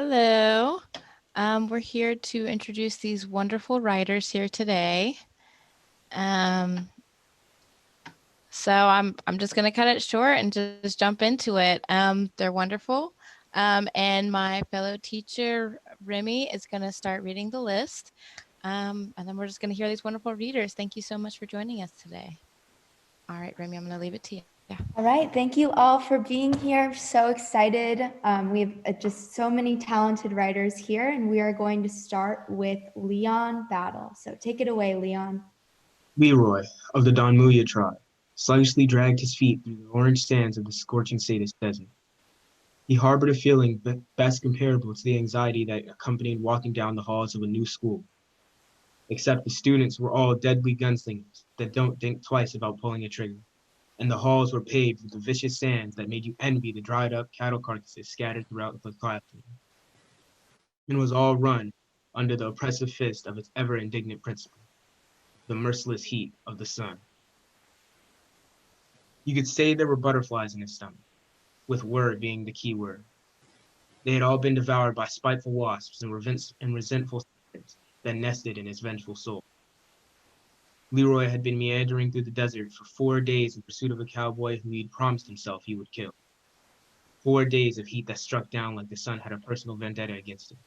Hello. We're here to introduce these wonderful writers here today. So I'm just going to cut it short and just jump into it. They're wonderful. And my fellow teacher, Remy, is going to start reading the list. And then we're just going to hear these wonderful readers. Thank you so much for joining us today. All right, Remy, I'm going to leave it to you. All right, thank you all for being here. So excited. We have just so many talented writers here, and we are going to start with Leon Battle. So take it away, Leon. Leroy, of the Don Muya tribe, sluggishly dragged his feet through the orange sands of the scorching Sadist desert. He harbored a feeling best comparable to the anxiety that accompanied walking down the halls of a new school. Except the students were all deadly gunslingers that don't think twice about pulling a trigger, and the halls were paved with the vicious sands that made you envy the dried-up cattle carcasses scattered throughout the classroom. And was all run under the oppressive fist of its ever-indignant principal, the merciless heat of the sun. You could say there were butterflies in his stomach, with word being the key word. They had all been devoured by spiteful wasps and resentful spirits that nested in his vengeful soul. Leroy had been meandering through the desert for 4 days in pursuit of a cowboy who he'd promised himself he would kill. 4 days of heat that struck down like the sun had a personal vendetta against him.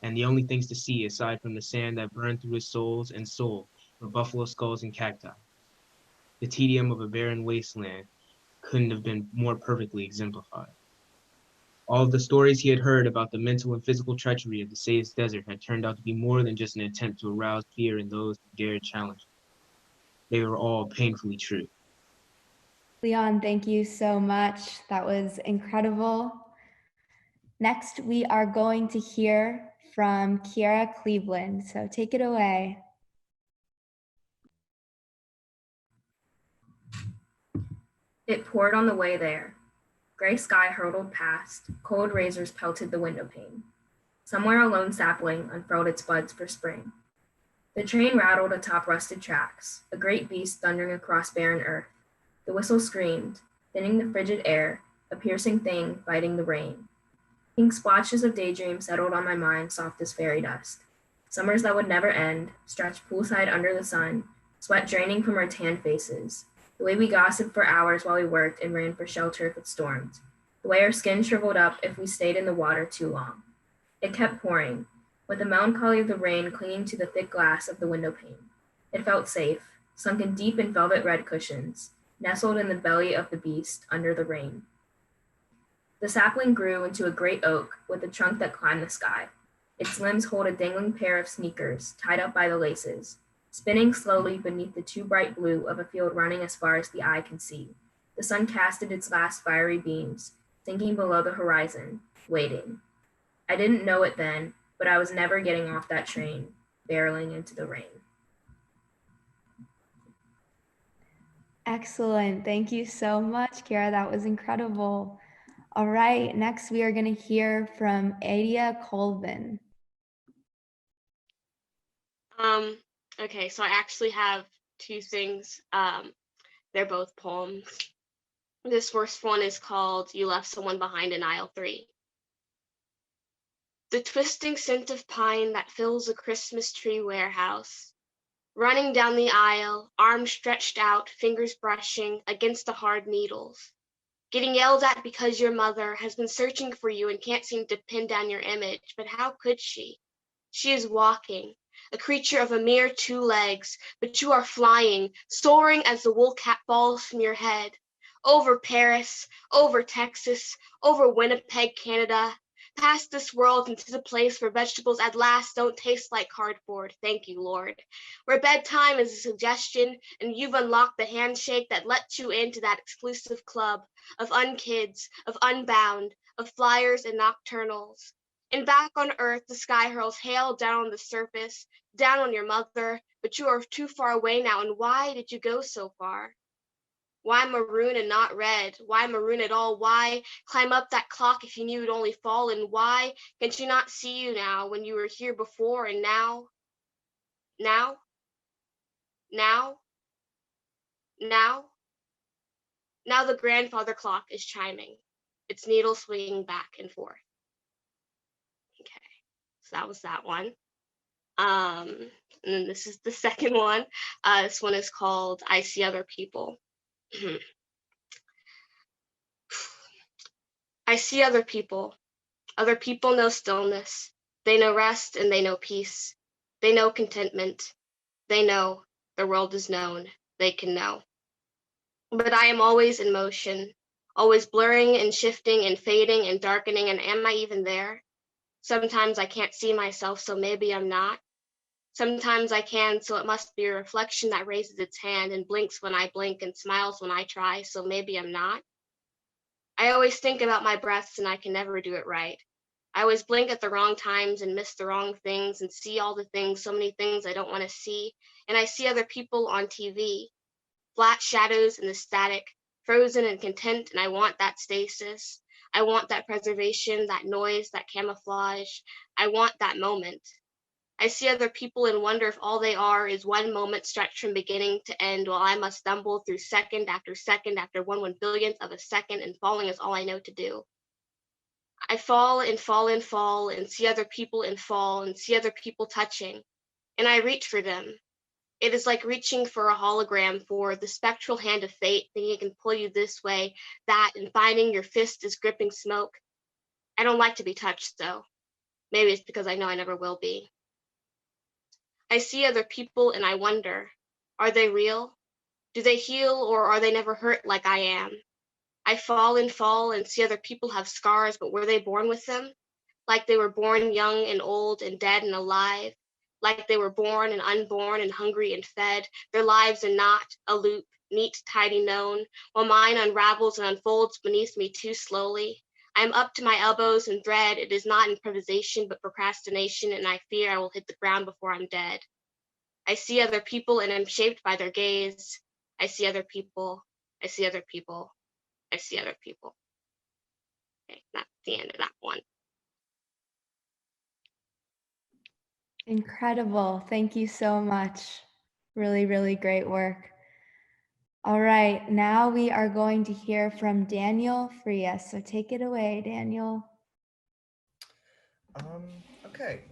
And the only things to see, aside from the sand that burned through his soul, were buffalo skulls and cacti. The tedium of a barren wasteland couldn't have been more perfectly exemplified. All of the stories he had heard about the mental and physical treachery of the Sadist Desert had turned out to be more than just an attempt to arouse fear in those who dared challenge it. They were all painfully true. Leon, thank you so much. That was incredible. Next, we are going to hear from Kiera Cleveland. So take it away. It poured on the way there. Gray sky hurtled past, cold razors pelted the window pane. Somewhere a lone sapling unfurled its buds for spring. The train rattled atop rusted tracks, a great beast thundering across barren earth. The whistle screamed, thinning the frigid air, a piercing thing biting the rain. Pink splotches of daydream settled on my mind, soft as fairy dust. Summers that would never end, stretched poolside under the sun, sweat draining from our tanned faces. The way we gossiped for hours while we worked and ran for shelter if it stormed. The way our skin shriveled up if we stayed in the water too long. It kept pouring, with the melancholy of the rain clinging to the thick glass of the window pane. It felt safe, sunken deep in velvet red cushions, nestled in the belly of the beast under the rain. The sapling grew into a great oak with a trunk that climbed the sky. Its limbs hold a dangling pair of sneakers tied up by the laces, spinning slowly beneath the too bright blue of a field running as far as the eye can see. The sun casted its last fiery beams, sinking below the horizon, waiting. I didn't know it then, but I was never getting off that train, barreling into the rain. Excellent. Thank you so much, Kiera. That was incredible. All right, next we are going to hear from Adia Colvin. Okay, so I actually have two things. They're both poems. This first one is called You Left Someone Behind in Aisle 3. The twisting scent of pine that fills a Christmas tree warehouse. Running down the aisle, arms stretched out, fingers brushing against the hard needles. Getting yelled at because your mother has been searching for you and can't seem to pin down your image, but how could she? She is walking, a creature of a mere 2 legs, but you are flying, soaring as the wool cap falls from your head. Over Paris, over Texas, over Winnipeg, Canada, past this world into the place where vegetables at last don't taste like cardboard, thank you, Lord. Where bedtime is a suggestion and you've unlocked the handshake that lets you into that exclusive club of unkids, of unbound, of flyers and nocturnals. And back on Earth, the sky hurls hail down on the surface, down on your mother, but you are too far away now, and why did you go so far? Why maroon and not red? Why maroon at all? Why climb up that clock if you knew you'd only fall? And why can she not see you now when you were here before and now? Now? Now? Now? Now the grandfather clock is chiming, its needle swinging back and forth. So that was that one. And then this is the second one. This one is called I See Other People. I see other people. Other people know stillness. They know rest and they know peace. They know contentment. They know the world is known. They can know. But I am always in motion, always blurring and shifting and fading and darkening. And am I even there? Sometimes I can't see myself, so maybe I'm not. Sometimes I can, so it must be a reflection that raises its hand and blinks when I blink and smiles when I try, so maybe I'm not. I always think about my breaths and I can never do it right. I always blink at the wrong times and miss the wrong things and see all the things, so many things I don't want to see. And I see other people on TV, flat shadows in the static, frozen and content, and I want that stasis. I want that preservation, that noise, that camouflage. I want that moment. I see other people and wonder if all they are is one moment stretched from beginning to end, while I must stumble through second after 1/1 billionth of a second, and falling is all I know to do. I fall and fall and fall and see other people and fall and see other people touching, and I reach for them. It is like reaching for a hologram, for the spectral hand of fate, thinking it can pull you this way, that, and finding your fist is gripping smoke. I don't like to be touched, though. Maybe it's because I know I never will be. I see other people and I wonder, are they real? Do they heal or are they never hurt like I am? I fall and see other people have scars, but were they born with them? Like they were born young and old and dead and alive, like they were born and unborn and hungry and fed, their lives are not a loop, neat, tidy known, while mine unravels and unfolds beneath me too slowly. I am up to my elbows in thread. It is not improvisation, but procrastination, and I fear I will hit the ground before I'm dead. I see other people and am shaped by their gaze. I see other people. I see other people. I see other people. Okay, that's the end of that one. Incredible. Thank you so much. Really, really great work. All right, now we are going to hear from Daniel Frias. So take it away, Daniel. Okay.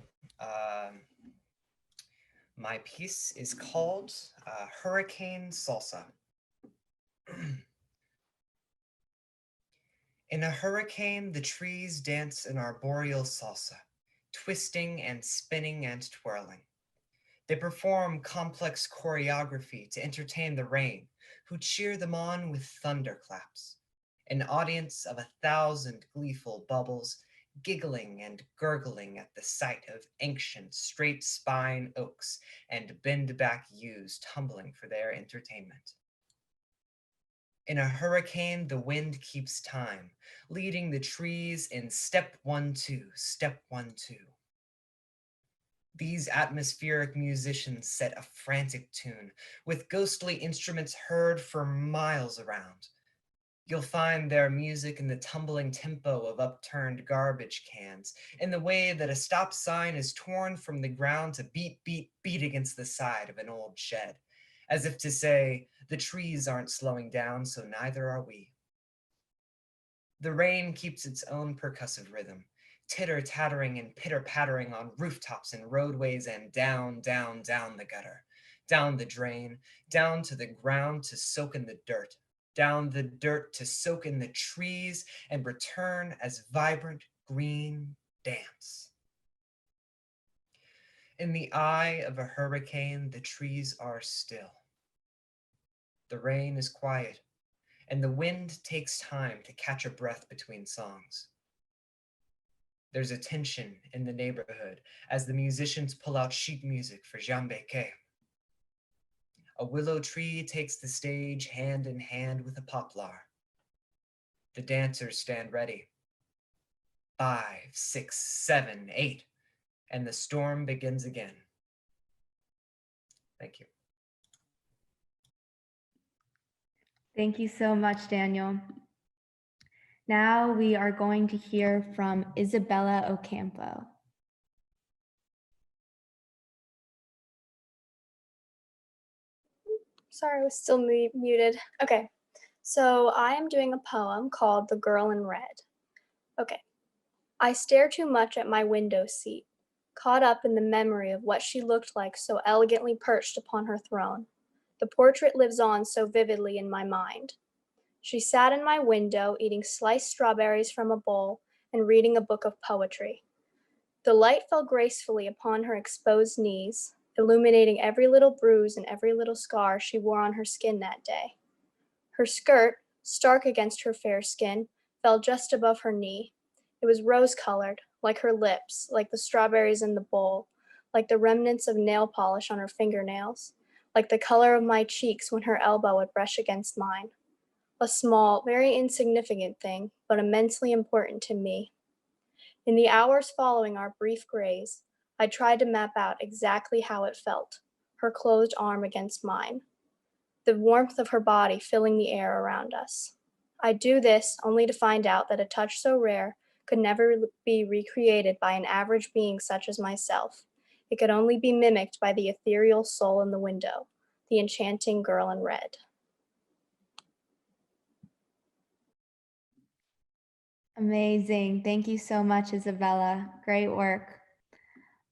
My piece is called Hurricane Salsa. In a hurricane, the trees dance an arboreal salsa, twisting and spinning and twirling. They perform complex choreography to entertain the rain, who cheer them on with thunderclaps. An audience of 1,000 gleeful bubbles, giggling and gurgling at the sight of ancient straight spine oaks and bend-back yews tumbling for their entertainment. In a hurricane, the wind keeps time, leading the trees in step 1-2, step 1-2. These atmospheric musicians set a frantic tune, with ghostly instruments heard for miles around. You'll find their music in the tumbling tempo of upturned garbage cans, in the way that a stop sign is torn from the ground to beat, beat, beat against the side of an old shed, as if to say, the trees aren't slowing down, so neither are we. The rain keeps its own percussive rhythm, titter-tattering and pitter-pattering on rooftops and roadways and down, down, down the gutter, down the drain, down to the ground to soak in the dirt, down the dirt to soak in the trees and return as vibrant green dance. In the eye of a hurricane, the trees are still. The rain is quiet, and the wind takes time to catch a breath between songs. There's a tension in the neighborhood as the musicians pull out sheet music for Jambeke. A willow tree takes the stage hand in hand with a poplar. The dancers stand ready. 5, 6, 7, 8, and the storm begins again. Thank you. Thank you so much, Daniel. Now we are going to hear from Isabella Ocampo. Sorry, I was still muted. Okay, so I am doing a poem called The Girl in Red. Okay. I stare too much at my window seat. caught up in the memory of what she looked like so elegantly perched upon her throne. The portrait lives on so vividly in my mind. She sat in my window eating sliced strawberries from a bowl and reading a book of poetry. The light fell gracefully upon her exposed knees, illuminating every little bruise and every little scar she wore on her skin that day. Her skirt, stark against her fair skin, fell just above her knee. It was rose-colored, like her lips, like the strawberries in the bowl, like the remnants of nail polish on her fingernails, like the color of my cheeks when her elbow would brush against mine. A small, very insignificant thing, but immensely important to me. In the hours following our brief graze, I tried to map out exactly how it felt, her closed arm against mine, the warmth of her body filling the air around us. I do this only to find out that a touch so rare could never be recreated by an average being such as myself. It could only be mimicked by the ethereal soul in the window, the enchanting girl in red. Amazing. Thank you so much, Isabella. Great work.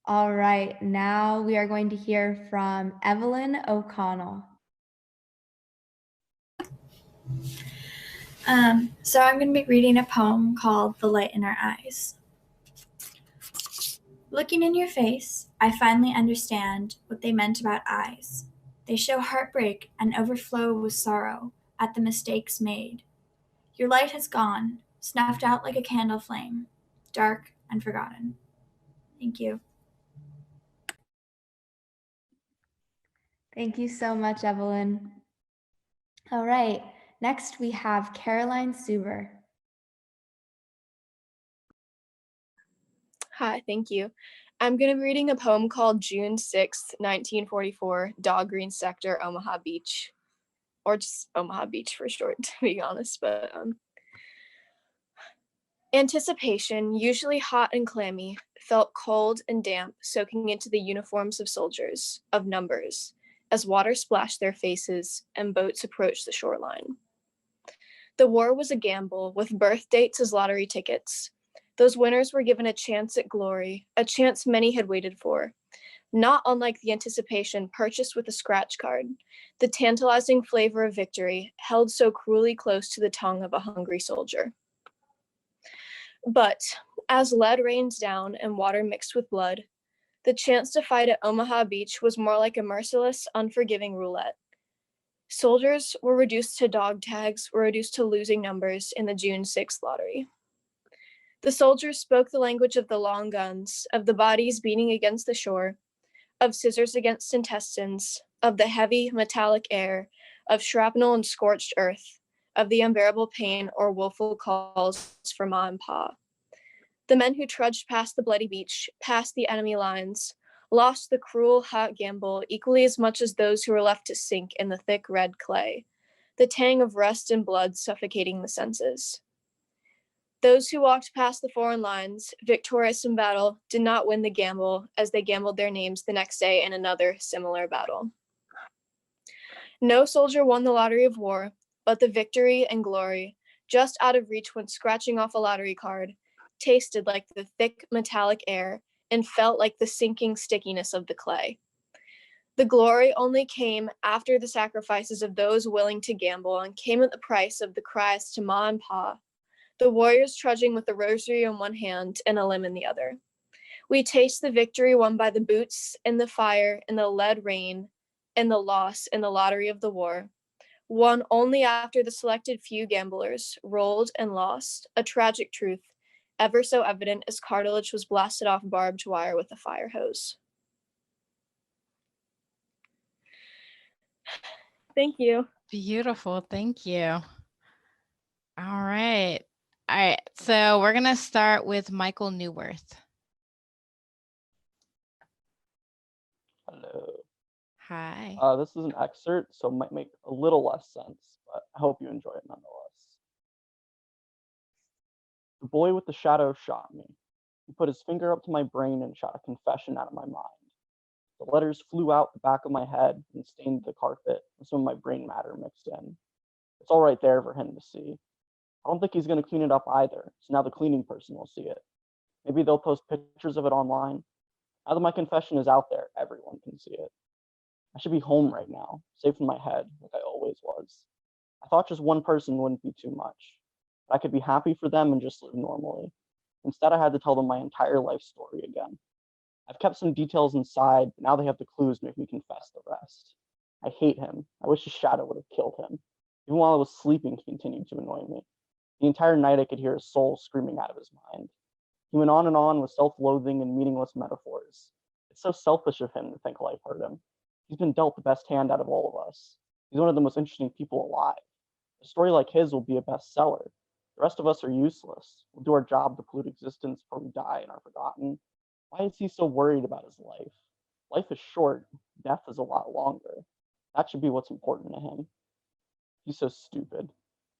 All right, now we are going to hear from Evelyn O'Connell. So I'm going to be reading a poem called The Light in Our Eyes. Looking in your face, I finally understand what they meant about eyes. They show heartbreak and overflow with sorrow at the mistakes made. Your light has gone, snuffed out like a candle flame, dark and forgotten. Thank you. Thank you so much, Evelyn. All right, next we have Caroline Suber. Hi, thank you. I'm going to be reading a poem called June 6th, 1944, Dog Green Sector, Omaha Beach. Or just Omaha Beach for short, to be honest. But anticipation, usually hot and clammy, felt cold and damp, soaking into the uniforms of soldiers, of numbers, as water splashed their faces and boats approached the shoreline. The war was a gamble, with birth dates as lottery tickets. Those winners were given a chance at glory, a chance many had waited for, not unlike the anticipation purchased with a scratch card, the tantalizing flavor of victory held so cruelly close to the tongue of a hungry soldier. But as lead rains down and water mixed with blood, the chance to fight at Omaha Beach was more like a merciless, unforgiving roulette. Soldiers were reduced to dog tags, were reduced to losing numbers in the June 6th lottery. The soldiers spoke the language of the long guns, of the bodies beating against the shore, of scissors against intestines, of the heavy metallic air, of shrapnel and scorched earth, of the unbearable pain or woeful calls for ma and pa. The men who trudged past the bloody beach, past the enemy lines, lost the cruel, hot gamble equally as much as those who were left to sink in the thick red clay, the tang of rust and blood suffocating the senses. Those who walked past the foreign lines, victorious in battle, did not win the gamble as they gambled their names the next day in another similar battle. No soldier won the lottery of war, but the victory and glory, just out of reach when scratching off a lottery card, tasted like the thick metallic air and felt like the sinking stickiness of the clay. The glory only came after the sacrifices of those willing to gamble and came at the price of the cries to ma and pa, the warriors trudging with a rosary in one hand and a limb in the other. We taste the victory won by the boots and the fire and the lead rain and the loss in the lottery of the war, won only after the selected few gamblers rolled and lost, a tragic truth, ever so evident as cartilage was blasted off barbed wire with a fire hose. Thank you. Beautiful. Thank you. All right. All right. So we're going to start with Michael Newworth. Hello. Hi. This is an excerpt, so it might make a little less sense, but I hope you enjoy it nonetheless. The boy with the shadow shot me. He put his finger up to my brain and shot a confession out of my mind. The letters flew out the back of my head and stained the carpet with some of my brain matter mixed in. It's all right there for him to see. I don't think he's going to clean it up either, so now the cleaning person will see it. Maybe they'll post pictures of it online. Now that my confession is out there, everyone can see it. I should be home right now, safe in my head, like I always was. I thought just one person wouldn't be too much. But I could be happy for them and just live normally. Instead, I had to tell them my entire life story again. I've kept some details inside, but now they have the clues to make me confess the rest. I hate him. I wish his shadow would have killed him. Even while I was sleeping, he continued to annoy me. The entire night, I could hear his soul screaming out of his mind. He went on and on with self-loathing and meaningless metaphors. It's so selfish of him to think life hurt him. He's been dealt the best hand out of all of us. He's one of the most interesting people alive. A story like his will be a bestseller. The rest of us are useless. We'll do our job to pollute existence before we die and are forgotten. Why is he so worried about his life? Life is short. Death is a lot longer. That should be what's important to him. He's so stupid.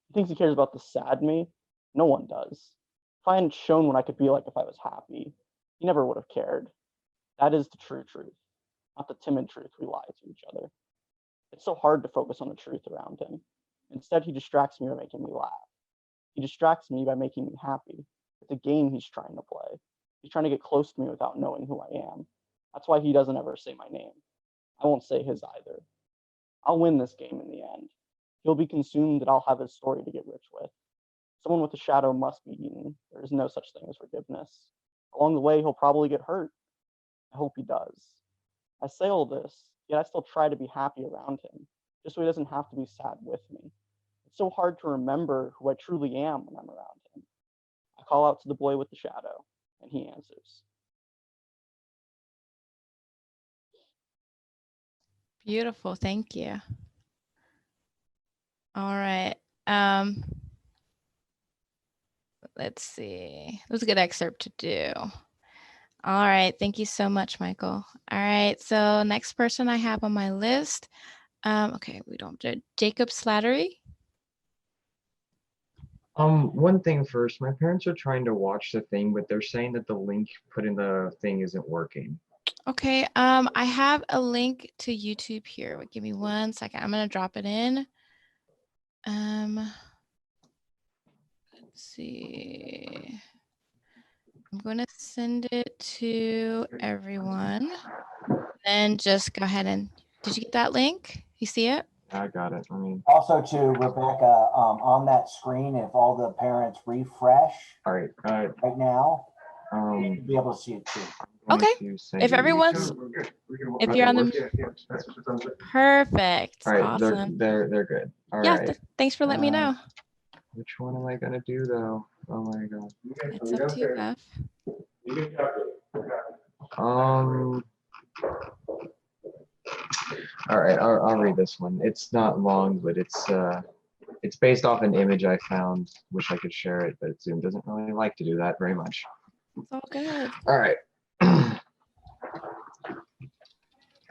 He thinks he cares about the sad me. No one does. If I hadn't shown what I could be like if I was happy, he never would have cared. That is the true truth, not the timid truth we lie to each other. It's so hard to focus on the truth around him. Instead, he distracts me by making me laugh. He distracts me by making me happy. It's a game he's trying to play. He's trying to get close to me without knowing who I am. That's why he doesn't ever say my name. I won't say his either. I'll win this game in the end. He'll be consumed and I'll have his story to get rich with. Someone with a shadow must be eaten. There is no such thing as forgiveness. Along the way, he'll probably get hurt. I hope he does. I say all this, yet I still try to be happy around him, just so he doesn't have to be sad with me. It's so hard to remember who I truly am when I'm around him. I call out to the boy with the shadow, and he answers. Beautiful, thank you. All right. Let's see. It was a good excerpt to do. All right, thank you so much, Michael. All right, so next person I have on my list. Okay, we don't do Jacob Slattery. One thing first, my parents are trying to watch the thing, but they're saying that the link put in the thing isn't working. Okay, I have a link to YouTube here. Wait, give me 1 second. I'm gonna drop it in. Let's see. I'm gonna send it to everyone. Then just go ahead and, did you get that link? You see it? I got it. Also to Rebecca, on that screen, if all the parents refresh all right now, you'll be able to see it too. Okay. If everyone's, if you're on the, perfect. All right, Awesome. they're good. All yeah, right. Thanks for letting me know. Which one am I gonna do though? Oh my god. It's up to you, Beth. All right, I'll read this one. It's not long, but it's based off an image I found. Wish I could share it, but Zoom doesn't really like to do that very much. It's all good. All right.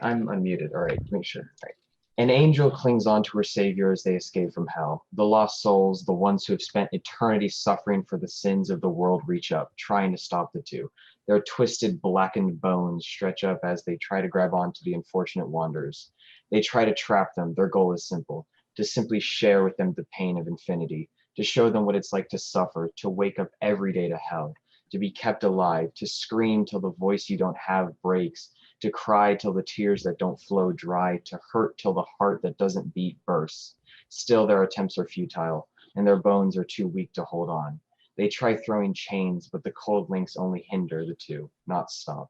I'm unmuted. All right, make sure. All right. An angel clings on to her savior as they escape from hell. The lost souls, the ones who have spent eternity suffering for the sins of the world, reach up, trying to stop the two. Their twisted, blackened bones stretch up as they try to grab onto the unfortunate wanderers. They try to trap them. Their goal is simple: to simply share with them the pain of infinity, to show them what it's like to suffer, to wake up every day to hell, to be kept alive, to scream till the voice you don't have breaks, to cry till the tears that don't flow dry, to hurt till the heart that doesn't beat bursts. Still, their attempts are futile, and their bones are too weak to hold on. They try throwing chains, but the cold links only hinder the two, not stop.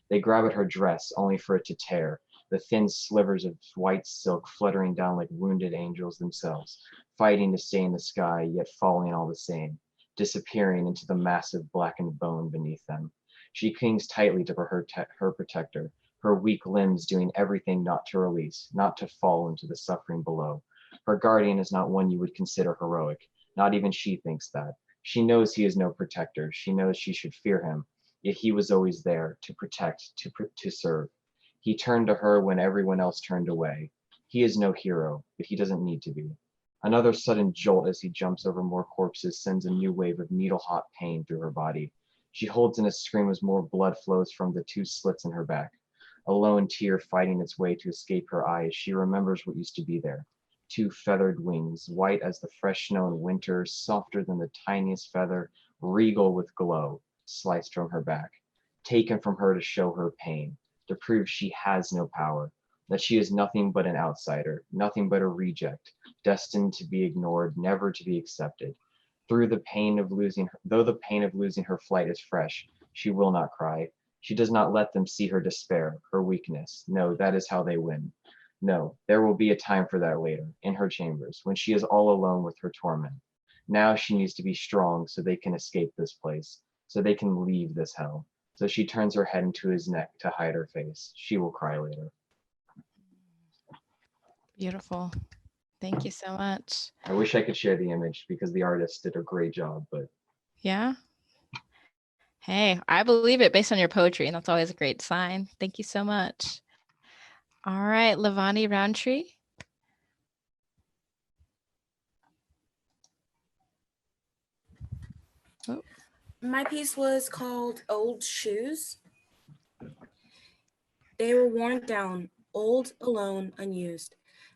They grab at her dress, only for it to tear, the thin slivers of white silk fluttering down like wounded angels themselves, fighting to stay in the sky, yet falling all the same, disappearing into the massive blackened bone beneath them. She clings tightly to her protector, her weak limbs doing everything not to release, not to fall into the suffering below. Her guardian is not one you would consider heroic. Not even she thinks that. She knows he is no protector. She knows she should fear him, yet he was always there, to protect, to serve. He turned to her when everyone else turned away. He is no hero, but he doesn't need to be. Another sudden jolt as he jumps over more corpses sends a new wave of needle-hot pain through her body. She holds in a scream as more blood flows from the two slits in her back. A lone tear fighting its way to escape her eye as she remembers what used to be there. Two feathered wings, white as the fresh snow in winter, softer than the tiniest feather, regal with glow, sliced from her back. taken from her to show her pain, to prove she has no power, that she is nothing but an outsider, nothing but a reject, destined to be ignored, never to be accepted. Though the pain of losing her flight is fresh, she will not cry. She does not let them see her despair, her weakness. No, that is how they win. No, there will be a time for that later, in her chambers, when she is all alone with her torment. Now she needs to be strong so they can escape this place, so they can leave this hell. So she turns her head into his neck to hide her face. She will cry later. Beautiful. Thank you so much. I wish I could share the image because the artist did a great job, but Yeah. Hey, I believe it based on your poetry, and that's always a great sign. Thank you so much. All right, Levani Roundtree. Oh. My piece was called Old Shoes. They were worn down, old, alone, unused.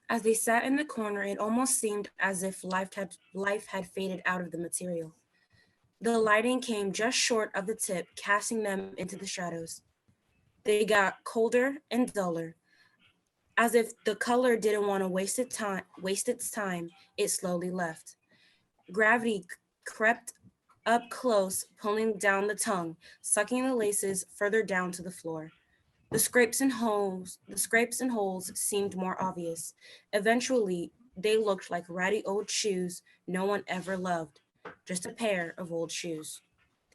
As they sat in the corner, it almost seemed as if life had faded out of the material. The lighting came just short of the tip, casting them into the shadows. They got colder and duller. As if the color didn't want to waste its time, it slowly left. Gravity crept up close, pulling down the tongue, sucking the laces further down to the floor. The scrapes and holes seemed more obvious. Eventually, they looked like ratty old shoes no one ever loved. Just a pair of old shoes.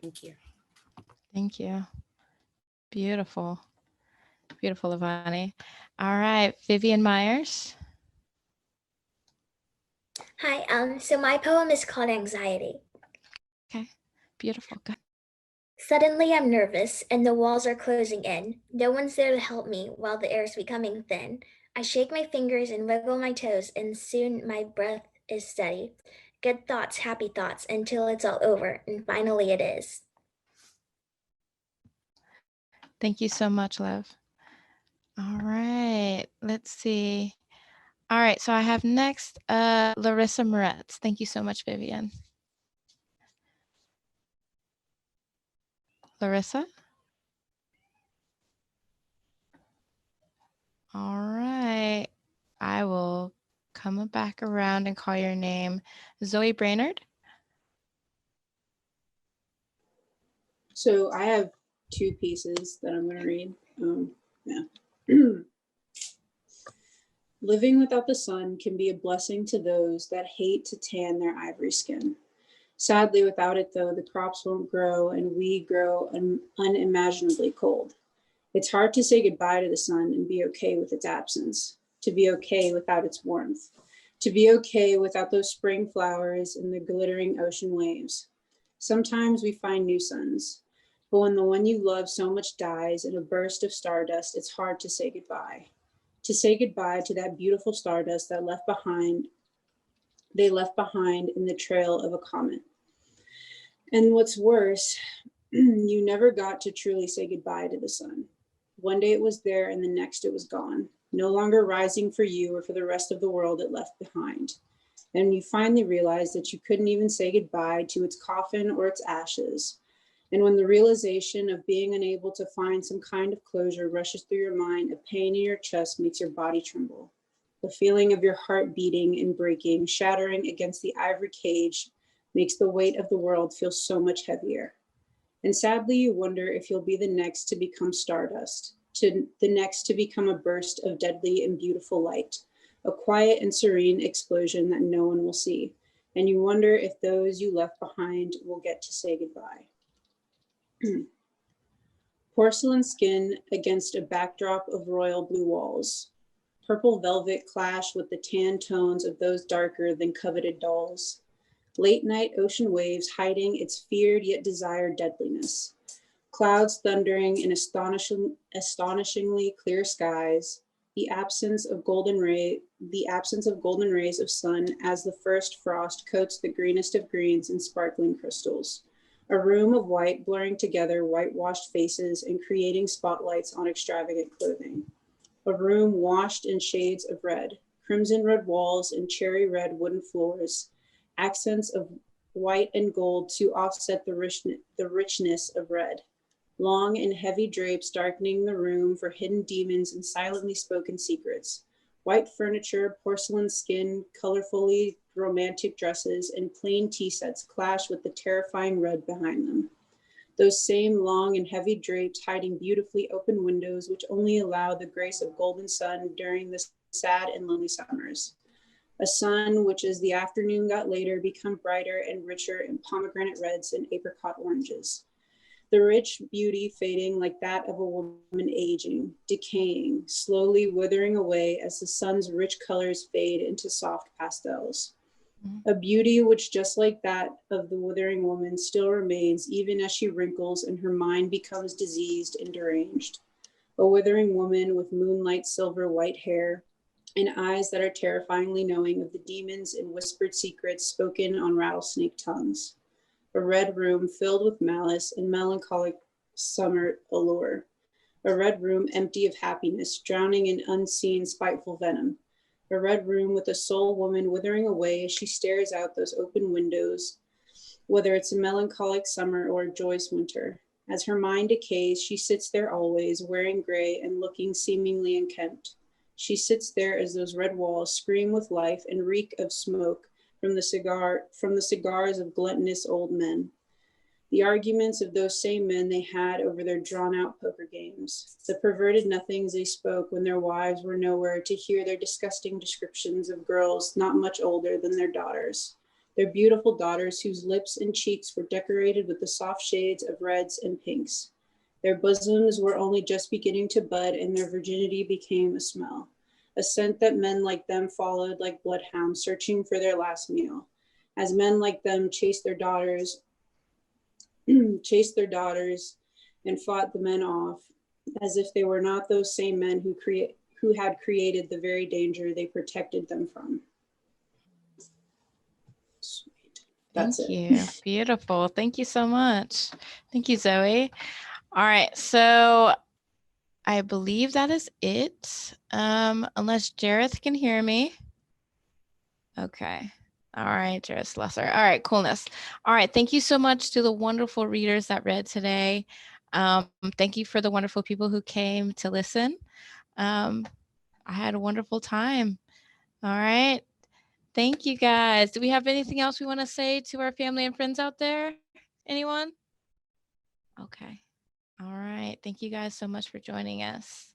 Thank you. Thank you. Beautiful. Beautiful, Levani. All right, Vivian Myers. Hi, so my poem is called Anxiety. Okay, beautiful. Go. Suddenly I'm nervous and the walls are closing in. No one's there to help me while the air is becoming thin. I shake my fingers and wiggle my toes and soon my breath is steady. Good thoughts, happy thoughts until it's all over and finally it is. Thank you so much, Lev. All right, let's see. All right, so I have next Larissa Moretz. Thank you so much, Vivian. Larissa? All right, I will come back around and call your name. Zoe Brainerd? So I have two pieces that I'm going to read. Yeah. Living without the sun can be a blessing to those that hate to tan their ivory skin. Sadly, without it, though, the crops won't grow and we grow unimaginably cold. It's hard to say goodbye to the sun and be okay with its absence, to be okay without its warmth, to be okay without those spring flowers and the glittering ocean waves. Sometimes we find new suns, but when the one you love so much dies in a burst of stardust, it's hard to say goodbye. To say goodbye to that beautiful stardust that they left behind in the trail of a comet. And what's worse, you never got to truly say goodbye to the sun. One day it was there and the next it was gone, no longer rising for you or for the rest of the world it left behind. And you finally realized that you couldn't even say goodbye to its coffin or its ashes. And when the realization of being unable to find some kind of closure rushes through your mind, a pain in your chest makes your body tremble. The feeling of your heart beating and breaking, shattering against the ivory cage, makes the weight of the world feel so much heavier. And sadly, you wonder if you'll be the next to become stardust, the next to become a burst of deadly and beautiful light, a quiet and serene explosion that no one will see. And you wonder if those you left behind will get to say goodbye. Porcelain skin against a backdrop of royal blue walls. Purple velvet clash with the tan tones of those darker than coveted dolls. Late night ocean waves hiding its feared yet desired deadliness. Clouds thundering in astonishingly clear skies. The absence of golden rays of sun as the first frost coats the greenest of greens in sparkling crystals. A room of white blurring together whitewashed faces and creating spotlights on extravagant clothing. A room washed in shades of red, crimson red walls and cherry red wooden floors, accents of white and gold to offset the richness of red. long and heavy drapes darkening the room for hidden demons and silently spoken secrets. White furniture, porcelain skin, colorfully romantic dresses, and plain tea sets clash with the terrifying red behind them. Those same long and heavy drapes hiding beautifully open windows which only allow the grace of golden sun during the sad and lonely summers. A sun which as the afternoon got later become brighter and richer in pomegranate reds and apricot oranges. The rich beauty fading like that of a woman aging, decaying, slowly withering away as the sun's rich colors fade into soft pastels. A beauty which, just like that of the withering woman, still remains even as she wrinkles and her mind becomes diseased and deranged. A withering woman with moonlight silver white hair and eyes that are terrifyingly knowing of the demons and whispered secrets spoken on rattlesnake tongues. A red room filled with malice and melancholic summer allure. A red room empty of happiness, drowning in unseen spiteful venom. A red room with a soul woman withering away as she stares out those open windows, whether it's a melancholic summer or a joyous winter. As her mind decays, she sits there always, wearing gray and looking seemingly unkempt. She sits there as those red walls scream with life and reek of smoke from the cigars of gluttonous old men. The arguments of those same men they had over their drawn-out poker games. The perverted nothings they spoke when their wives were nowhere to hear their disgusting descriptions of girls not much older than their daughters. Their beautiful daughters whose lips and cheeks were decorated with the soft shades of reds and pinks. Their bosoms were only just beginning to bud and their virginity became a smell. A scent that men like them followed like bloodhounds searching for their last meal. As men like them chased their daughters and fought the men off as if they were not those same men who had created the very danger they protected them from. Sweet. That's Thank it. you. Beautiful. Thank you so much. Thank you, Zoe. All right. So I believe that is it. Unless Jareth can hear me. Okay. All right, Jareth Lesser. All right, coolness. All right. Thank you so much to the wonderful readers that read today. Thank you for the wonderful people who came to listen. I had a wonderful time. All right. Thank you guys. Do we have anything else we want to say to our family and friends out there? Anyone? Okay. All right. Thank you guys so much for joining us.